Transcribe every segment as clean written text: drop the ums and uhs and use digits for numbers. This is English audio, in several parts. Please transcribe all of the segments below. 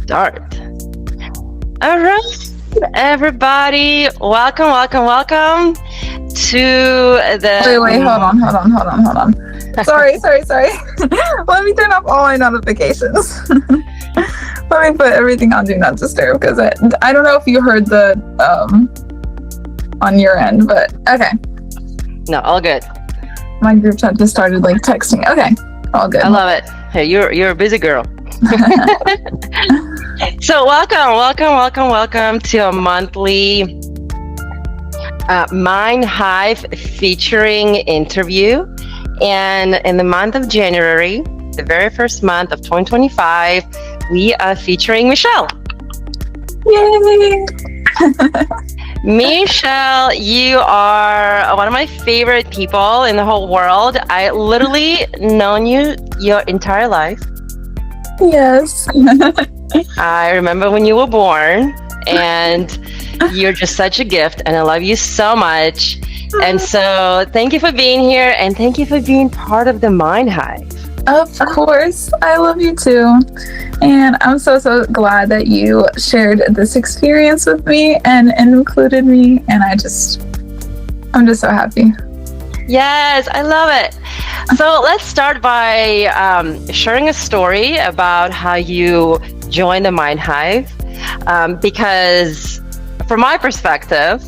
start. All right, everybody. Welcome to the... Wait, hold on. Sorry. Let me turn off all my notifications. Let me put everything on Do Not Disturb, because I don't know if you heard the on your end, but okay. No, all good. My group chat just started texting. Okay, all good. I love it. Hey, you're a busy girl. So welcome to a monthly Mind Hive featuring interview. And in the month of January, the very first month of 2025, we are featuring Michelle. Yay! Michelle, you are one of my favorite people in the whole world. I literally known you your entire life. Yes. I remember when you were born, and you're just such a gift, and I love you so much. And so thank you for being here, and thank you for being part of the Mind Hive. Of course. I love you too. And I'm so glad that you shared this experience with me and included me. And I'm just so happy. Yes, I love it. So let's start by sharing a story about how you joined the Mind Hive. Because from my perspective,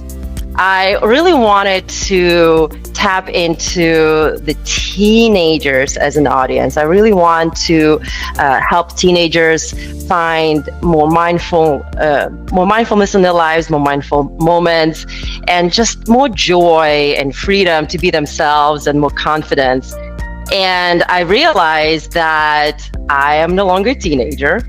I really wanted to tap into the teenagers as an audience. I really want to help teenagers find more mindfulness in their lives, more mindful moments, and just more joy and freedom to be themselves and more confidence. And I realized that I am no longer a teenager.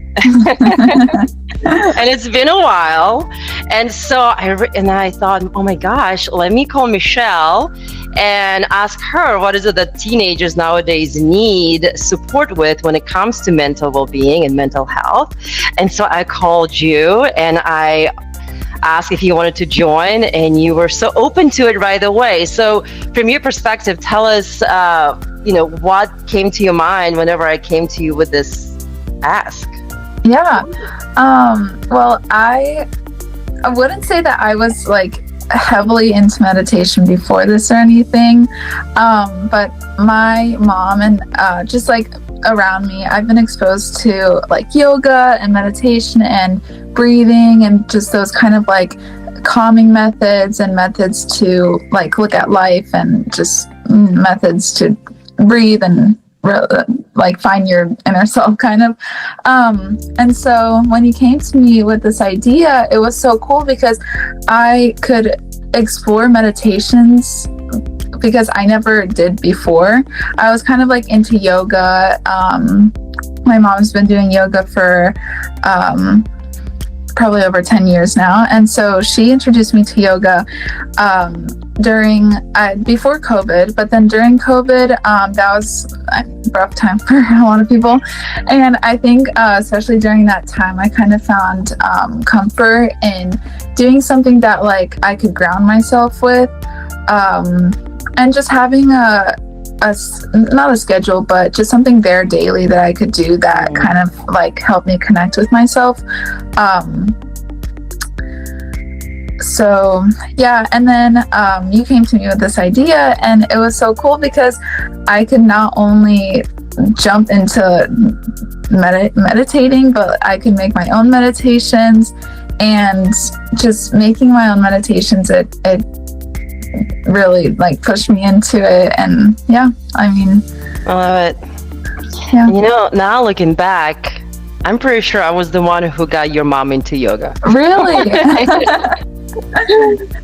And it's been a while. And so I thought, oh my gosh, let me call Michelle and ask her what is it that teenagers nowadays need support with when it comes to mental well-being and mental health. And so I called you and I asked if you wanted to join, and you were so open to it right away. So from your perspective, tell us, what came to your mind whenever I came to you with this ask? Yeah. Well, I wouldn't say that I was heavily into meditation before this or anything. But my mom and just around me, I've been exposed to yoga and meditation and breathing and just those kind of calming methods and methods to look at life and just methods to breathe and find your inner self kind of. And so when he came to me with this idea, it was so cool because I could explore meditations because I never did before. I was kind of into yoga. My mom's been doing yoga for probably over 10 years now. And so she introduced me to yoga before COVID, but then during COVID, that was a rough time for a lot of people. And I think especially during that time, I kind of found comfort in doing something that I could ground myself with, and just having not a schedule, but just something there daily that I could do that kind of helped me connect with myself. So yeah, and then you came to me with this idea, and it was so cool because I could not only jump into meditating, but I could make my own meditations. And just making my own meditations, it really pushed me into it. And yeah, I love it. Yeah. Now looking back, I'm pretty sure I was the one who got your mom into yoga. Really?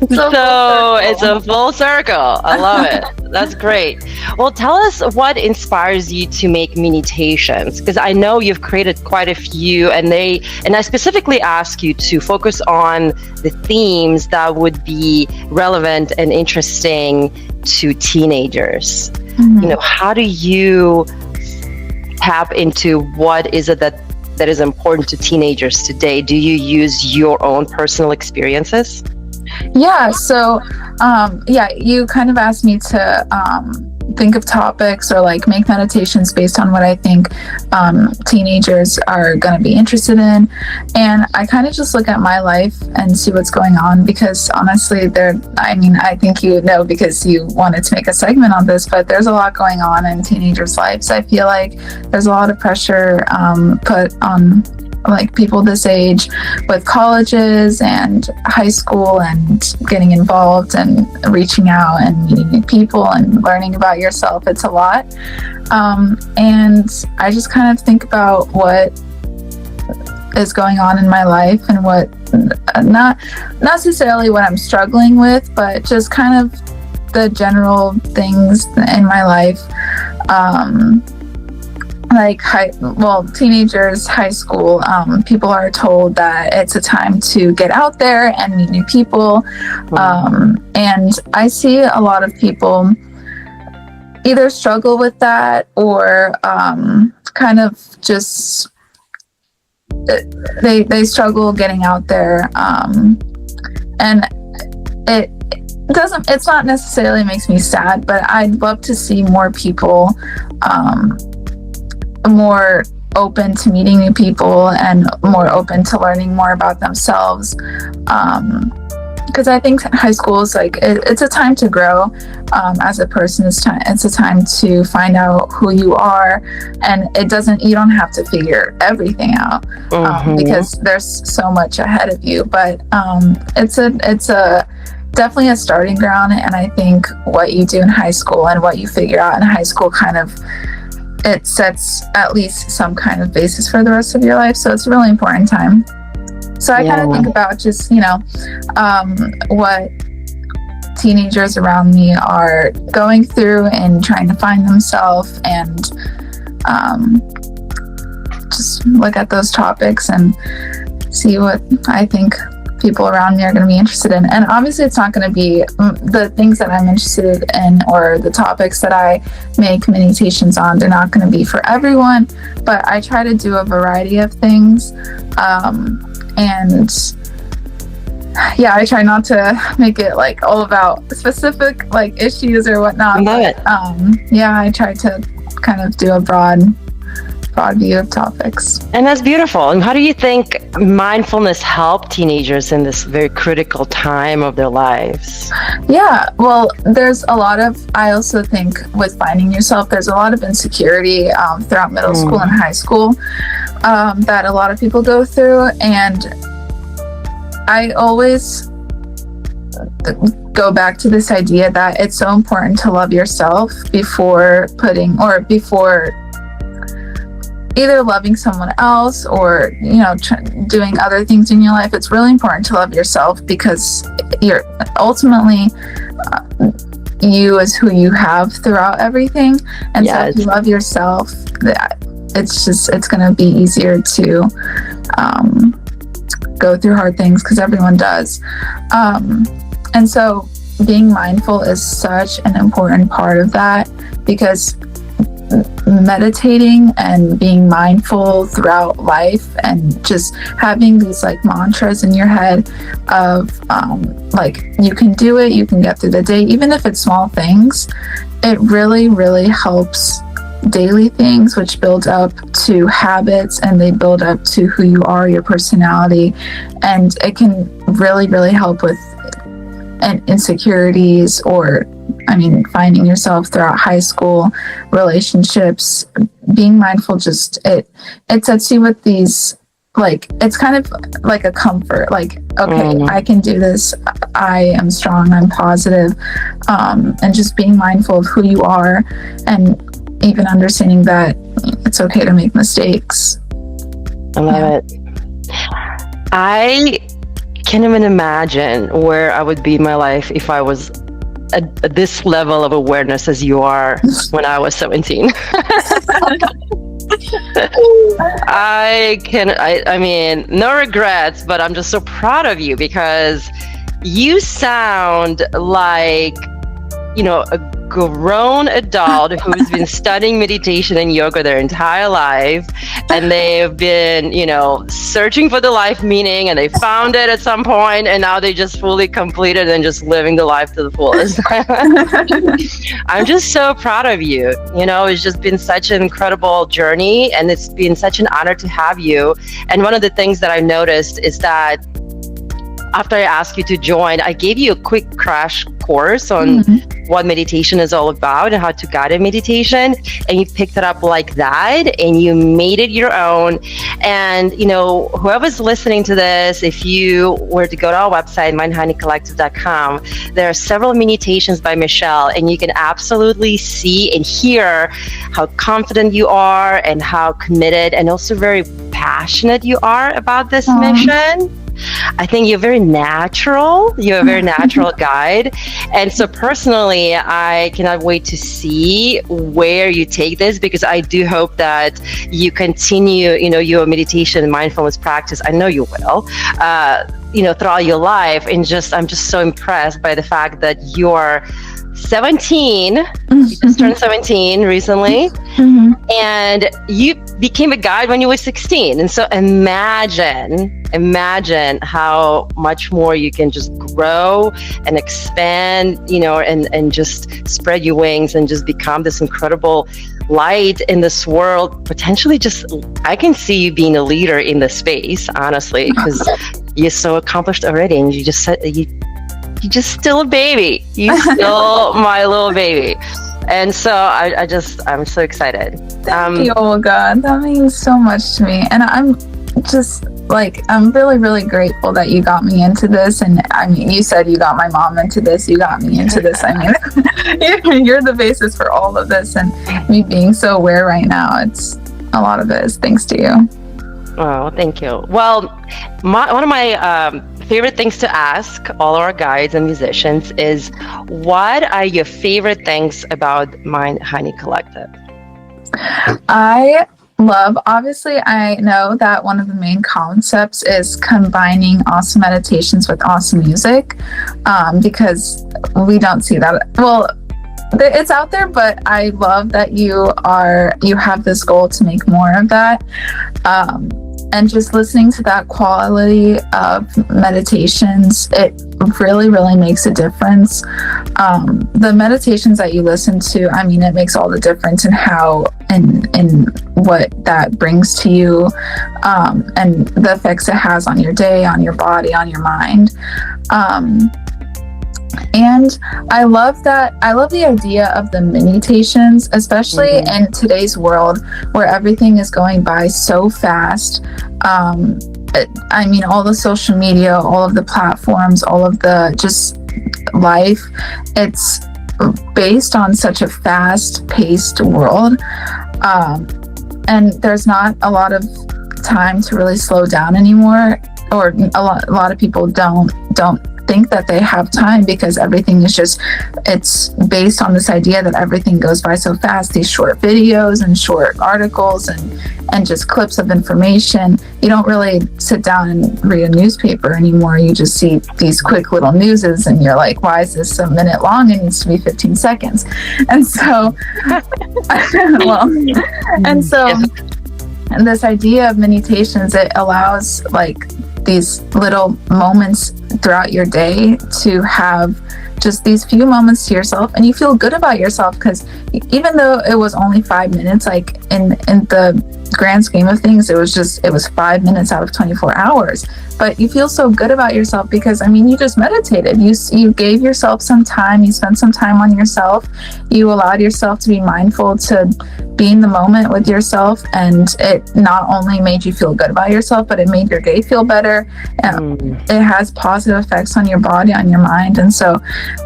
So it's a full circle. I love it. That's great. Well, tell us what inspires you to make meditations, because I know you've created quite a few, and I specifically ask you to focus on the themes that would be relevant and interesting to teenagers. Mm-hmm. How do you tap into what is it that is important to teenagers today? Do you use your own personal experiences? Yeah, so you kind of asked me to think of topics or like make meditations based on what I think teenagers are going to be interested in. And I kind of just look at my life and see what's going on, because honestly, I think you know, because you wanted to make a segment on this, but there's a lot going on in teenagers' lives. I feel like there's a lot of pressure put on like people this age with colleges and high school and getting involved and reaching out and meeting new people and learning about yourself. It's a lot. And I just kind of think about what is going on in my life and what, not necessarily what I'm struggling with, but just kind of the general things in my life. Like teenagers, high school, people are told that it's a time to get out there and meet new people. And I see a lot of people either struggle with that or kind of just they struggle getting out there. And it's not necessarily makes me sad, but I'd love to see more people more open to meeting new people and more open to learning more about themselves, because I think high school is like it's a time to grow as a person. It's a time to find out who you are, and you don't have to figure everything out because there's so much ahead of you, but it's a definitely a starting ground. And I think what you do in high school and what you figure out in high school it sets at least some kind of basis for the rest of your life. So it's a really important time. So I kind of think about just, what teenagers around me are going through and trying to find themselves, and just look at those topics and see what I think people around me are going to be interested in. And obviously it's not going to be the things that I'm interested in or the topics that I make meditations on. They're not going to be for everyone, but I try to do a variety of things. And yeah, I try not to make it like all about specific like issues or whatnot. I love it. Yeah, I try to kind of do a broad view of topics. And that's beautiful. And how do you think mindfulness helped teenagers in this very critical time of their lives? Yeah, well, I also think with finding yourself, there's a lot of insecurity throughout middle school and high school that a lot of people go through. And I always go back to this idea that it's so important to love yourself before either loving someone else or, doing other things in your life. It's really important to love yourself, because you're ultimately you is who you have throughout everything. And so if you love yourself, it's going to be easier to go through hard things, because everyone does. And so being mindful is such an important part of that, because meditating and being mindful throughout life and just having these like mantras in your head of like you can do it, you can get through the day, even if it's small things, it really, really helps daily things, which build up to habits, and they build up to who you are, your personality, and it can really, really help with insecurities or finding yourself throughout high school, relationships. Being mindful it sets you with these, like, it's kind of like a comfort, like, okay, I can do this, I am strong, I'm positive, and just being mindful of who you are, and even understanding that it's okay to make mistakes. I love it. I can't even imagine where I would be in my life if I was at this level of awareness as you are when I was 17. I mean, no regrets, but I'm just so proud of you, because you sound like, a grown adult who's been studying meditation and yoga their entire life, and they've been, searching for the life meaning, and they found it at some point, and now they just fully completed and just living the life to the fullest. I'm just so proud of you. It's just been such an incredible journey, and it's been such an honor to have you. And one of the things that I noticed is that after I asked you to join, I gave you a quick crash course on what meditation is all about and how to guide a meditation. And you picked it up like that and you made it your own. And, whoever's listening to this, if you were to go to our website, mindhoneycollective.com, there are several meditations by Michelle, and you can absolutely see and hear how confident you are and how committed and also very passionate you are about this mission. I think you're very natural. You're a very natural guide. And so personally, I cannot wait to see where you take this, because I do hope that you continue, your meditation and mindfulness practice. I know you will, throughout your life. And I'm just so impressed by the fact that you're 17, you just turned 17 recently, and you became a guide when you were 16. And so imagine how much more you can just grow and expand, and just spread your wings and just become this incredible light in this world. Potentially I can see you being a leader in the space, honestly, because you're so accomplished already, and you just said you're just still a baby. You're still my little baby. And so I'm so excited. Thank you, Olga. That means so much to me. And I'm just I'm really, really grateful that you got me into this. And I mean, you said you got my mom into this, you got me into this. I mean, you're the basis for all of this. And me being so aware right now, it's a lot of it is thanks to you. Oh, thank you. Well, one of my favorite things to ask all our guides and musicians is, what are your favorite things about Mind Honey Collective? Obviously, I know that one of the main concepts is combining awesome meditations with awesome music, because we don't see that. Well, it's out there, but I love that you have this goal to make more of that. And just listening to that quality of meditations, it really, really makes a difference. The meditations that you listen to, I mean, it makes all the difference in how and what that brings to you, and the effects it has on your day, on your body, on your mind. And I love the idea of the meditations, especially in today's world where everything is going by so fast. I mean, all the social media, all of the platforms, all of the just life, it's based on such a fast-paced world. And there's not a lot of time to really slow down anymore, or a lot of people don't think that they have time, because everything is it's based on this idea that everything goes by so fast. These short videos and short articles and just clips of information. You don't really sit down and read a newspaper anymore. You just see these quick little newses and you're like, why is this a minute long? It needs to be 15 seconds. And so and this idea of meditations, it allows these little moments throughout your day to have just these few moments to yourself, and you feel good about yourself, because even though it was only 5 minutes, in the grand scheme of things, it was 5 minutes out of 24 hours, but you feel so good about yourself because, I mean, you just meditated, you gave yourself some time, you spent some time on yourself, you allowed yourself to be mindful, to be in the moment with yourself, and it not only made you feel good about yourself, but it made your day feel better. It has positive effects on your body, on your mind. And so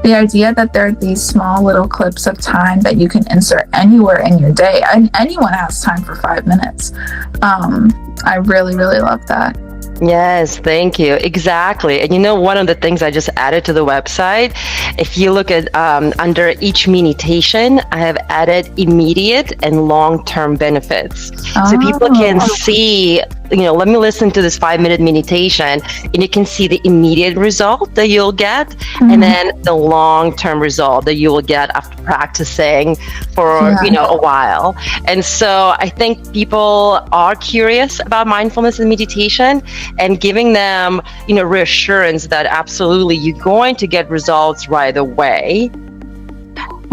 the idea that there are these small little clips of time that you can insert anywhere in your day, and anyone has time for 5 minutes. I really, really love that. Yes, thank you. Exactly. And one of the things I just added to the website, if you look at under each meditation, I have added immediate and long-term benefits. So people can see let me listen to this 5-minute meditation, and you can see the immediate result that you'll get, and then the long-term result that you will get after practicing for a while. And so I think people are curious about mindfulness and meditation, and giving them reassurance that absolutely you're going to get results right away.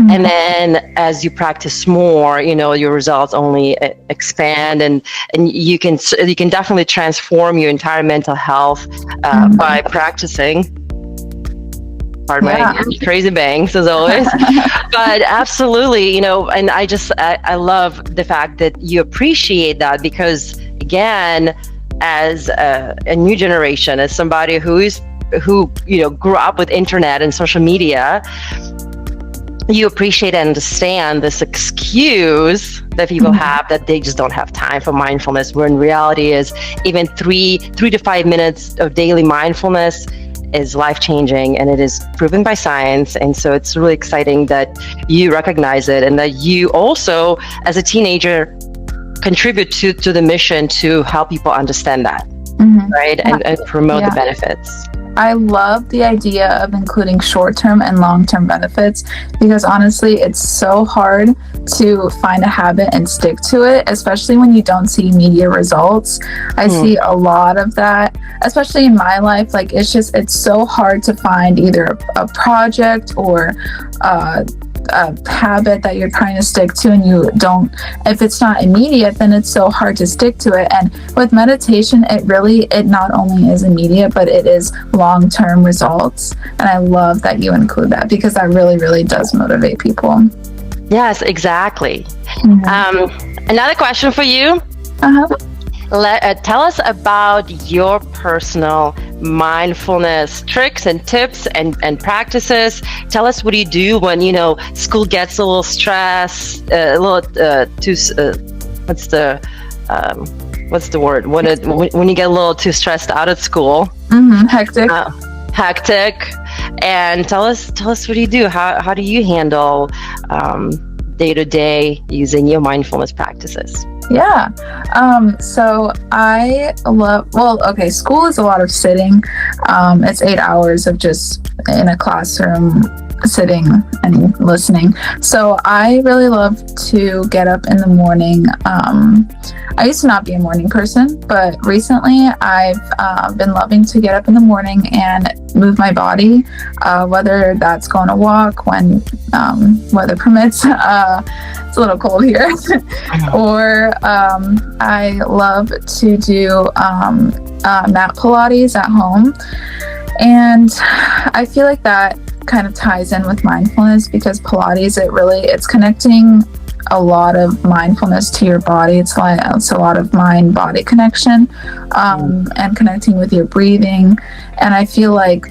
And then as you practice more, your results only expand, and you can definitely transform your entire mental health by practicing. Pardon my crazy bangs as always. But absolutely, and I love the fact that you appreciate that, because again, as a new generation, as somebody who grew up with internet and social media, you appreciate and understand this excuse that people have that they just don't have time for mindfulness, where in reality is even 3 to 5 minutes of daily mindfulness is life-changing, and it is proven by science. And so it's really exciting that you recognize it, and that you also, as a teenager, contribute to the mission to help people understand that, right? And promote the benefits. I love the idea of including short-term and long-term benefits, because honestly, it's so hard to find a habit and stick to it, especially when you don't see immediate results. I see a lot of that, especially in my life. Like, it's so hard to find either a project or a habit that you're trying to stick to, and if it's not immediate, then it's so hard to stick to it. And with meditation, it not only is immediate, but it is long-term results. And I love that you include that, because that really, really does motivate people. Yes, exactly. Another question for you. Tell us about your personal mindfulness tricks and tips and practices. Tell us, what do you do when school gets a little stressed, a little too what's the word, when you get a little too stressed out at school? Hectic. And tell us what do you do? How do you handle day to day using your mindfulness practices? Yeah. So I love, school is a lot of sitting. It's 8 hours of just in a classroom sitting and listening. So I really love to get up in the morning. I used to not be a morning person, but recently I've been loving to get up in the morning and move my body, whether that's going to walk when weather permits. It's a little cold here. Or I love to do mat Pilates at home. And I feel like that kind of ties in with mindfulness, because Pilates, it's connecting a lot of mindfulness to your body. It's a lot of mind-body connection, and connecting with your breathing. And I feel like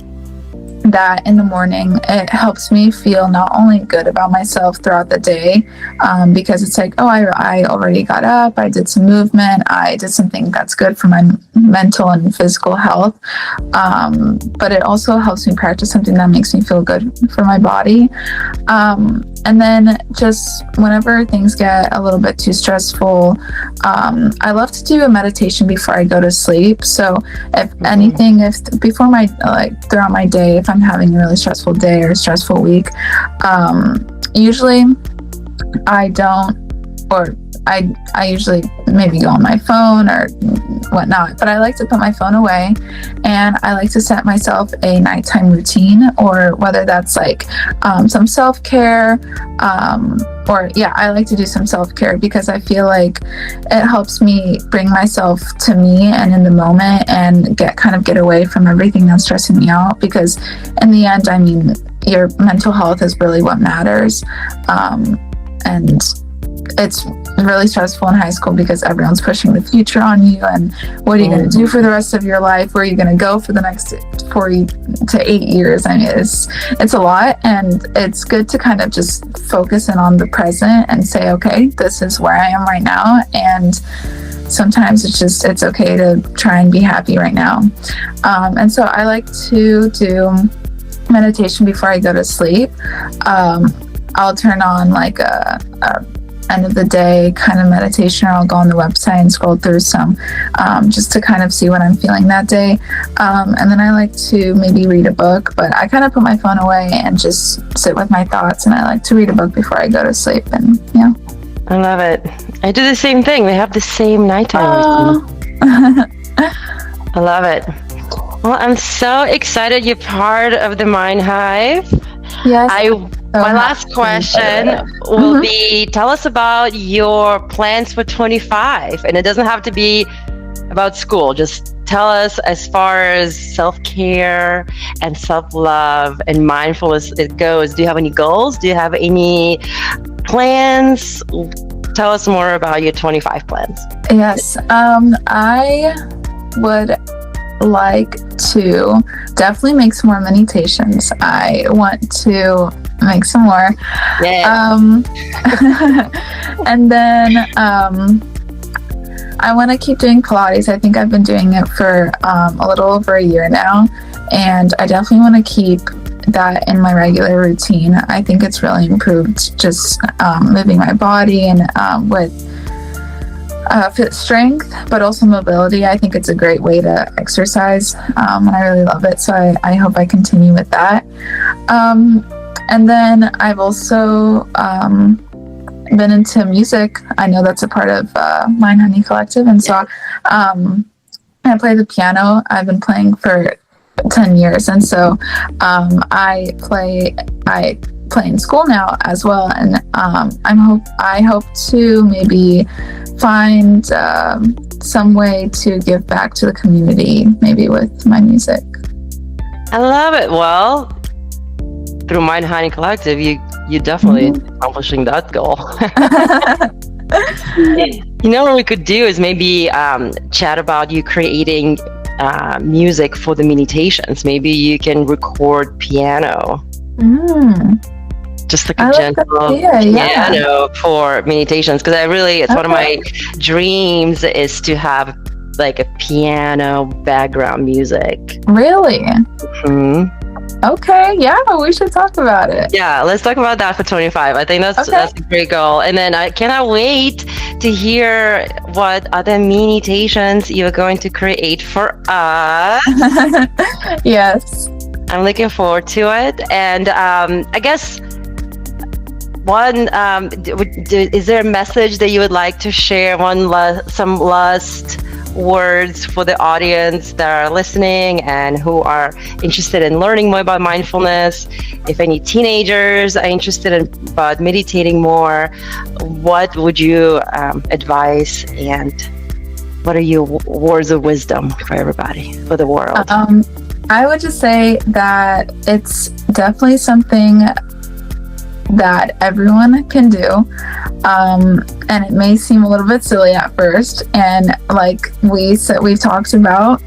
that in the morning, it helps me feel not only good about myself throughout the day, because it's like, I already got up, I did some movement, I did something that's good for my mental and physical health, but it also helps me practice something that makes me feel good for my body. And then just whenever things get a little bit too stressful, I love to do a meditation before I go to sleep. So if anything, throughout my day, if I'm having a really stressful day or a stressful week, usually I don't, or I usually maybe go on my phone or whatnot, but I like to put my phone away, and I like to set myself a nighttime routine, or whether that's like some self-care, I like to do some self-care, because I feel like it helps me bring myself to me and in the moment, and get away from everything that's stressing me out, because in the end, I mean, your mental health is really what matters. And it's really stressful in high school, because everyone's pushing the future on you, and what are you going to do for the rest of your life? Where are you going to go for the next 4 to 8 years? I mean, it's a lot, and it's good to kind of just focus in on the present and say, okay, this is where I am right now, and sometimes it's okay to try and be happy right now. And so I like to do meditation before I go to sleep. I'll turn on like end of the day kind of meditation, or I'll go on the website and scroll through some just to kind of see what I'm feeling that day. And then I like to maybe read a book, but I kind of put my phone away and just sit with my thoughts, and I like to read a book before I go to sleep. And yeah. I love it. I do the same thing. We have the same nighttime routine. I love it. Well, I'm so excited you're part of the Mind Hive. Yes. My last question will be, tell us about your plans for 25. And it doesn't have to be about school. Just tell us, as far as self-care and self-love and mindfulness it goes. Do you have any goals? Do you have any plans? Tell us more about your 25 plans. Yes. I would like to definitely make some more meditations. I want to make some more. Yeah. And then I want to keep doing Pilates. I think I've been doing it for a little over a year now, and I definitely want to keep that in my regular routine. I think it's really improved just moving my body and with fit strength, but also mobility. I think it's a great way to exercise, and I really love it. So I hope I continue with that. And then I've also been into music. I know that's a part of Mind Honey Collective, and so I play the piano. I've been playing for 10 years, and so I play in school now as well, and I hope to maybe find some way to give back to the community, maybe with my music. I love it. Well, through Mind Honey Collective, you definitely accomplishing that goal. You know what we could do is maybe chat about you creating music for the meditations. Maybe you can record piano. Just like a gentle piano for meditations, because it's one of my dreams is to have like a piano background music. Really? Mm-hmm. Okay, yeah, we should talk about it. Yeah, let's talk about that for 25. I think that's a great goal. And then I cannot wait to hear what other meditations you're going to create for us. Yes. I'm looking forward to it. And I guess is there a message that you would like to share? Some last words for the audience that are listening and who are interested in learning more about mindfulness. If any teenagers are interested in about meditating more, what would you advise, and what are your words of wisdom for everybody, for the world? I would just say that it's definitely something that everyone can do, and it may seem a little bit silly at first, and like we've talked about,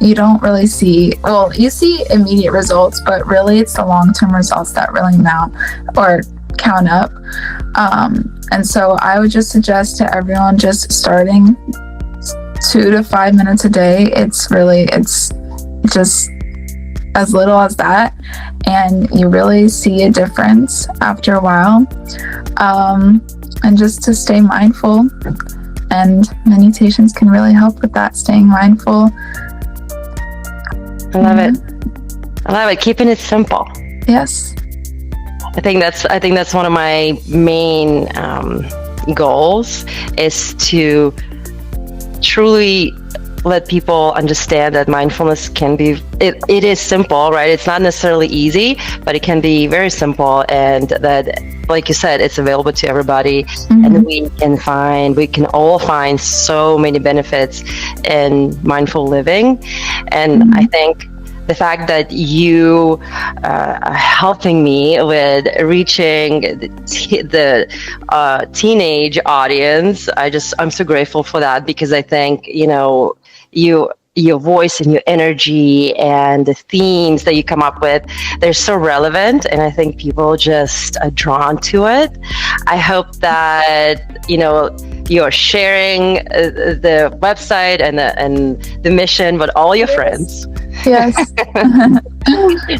you don't really you see immediate results, but really it's the long-term results that really count up. And so I would just suggest to everyone just starting 2 to 5 minutes a day. It's just as little as that, and you really see a difference after a while. And just to stay mindful, and meditations can really help with that, staying mindful. I love it. Keeping it simple. Yes. I think that's one of my main goals, is to truly let people understand that mindfulness can be, it is simple, right? It's not necessarily easy, but it can be very simple, and that, like you said, it's available to everybody. And we can all find so many benefits in mindful living. And I think the fact that you are helping me with reaching the teenage audience, I'm so grateful for that, because I think, your voice and your energy and the themes that you come up with, they're so relevant, and I think people just are drawn to it. I hope that you're sharing the website and the mission with all your friends. Yes.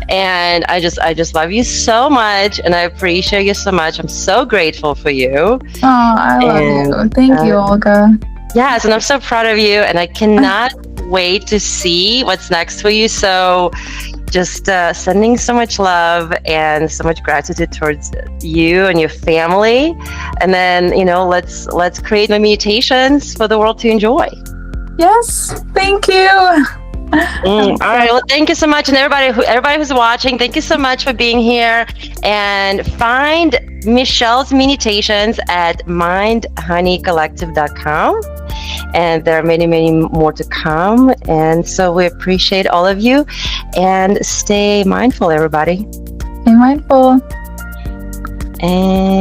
And I just love you so much, and I appreciate you so much. I'm so grateful for you. Oh, I love you. Thank you, Olga. Yes, and I'm so proud of you, and I cannot wait to see what's next for you. So just sending so much love and so much gratitude towards you and your family. And then, let's create the mutations for the world to enjoy. Yes, thank you. All right. Well, thank you so much. And everybody who's watching, thank you so much for being here. And find Michelle's meditations at mindhoneycollective.com. And there are many, many more to come. And so we appreciate all of you. And stay mindful, everybody. Stay mindful. And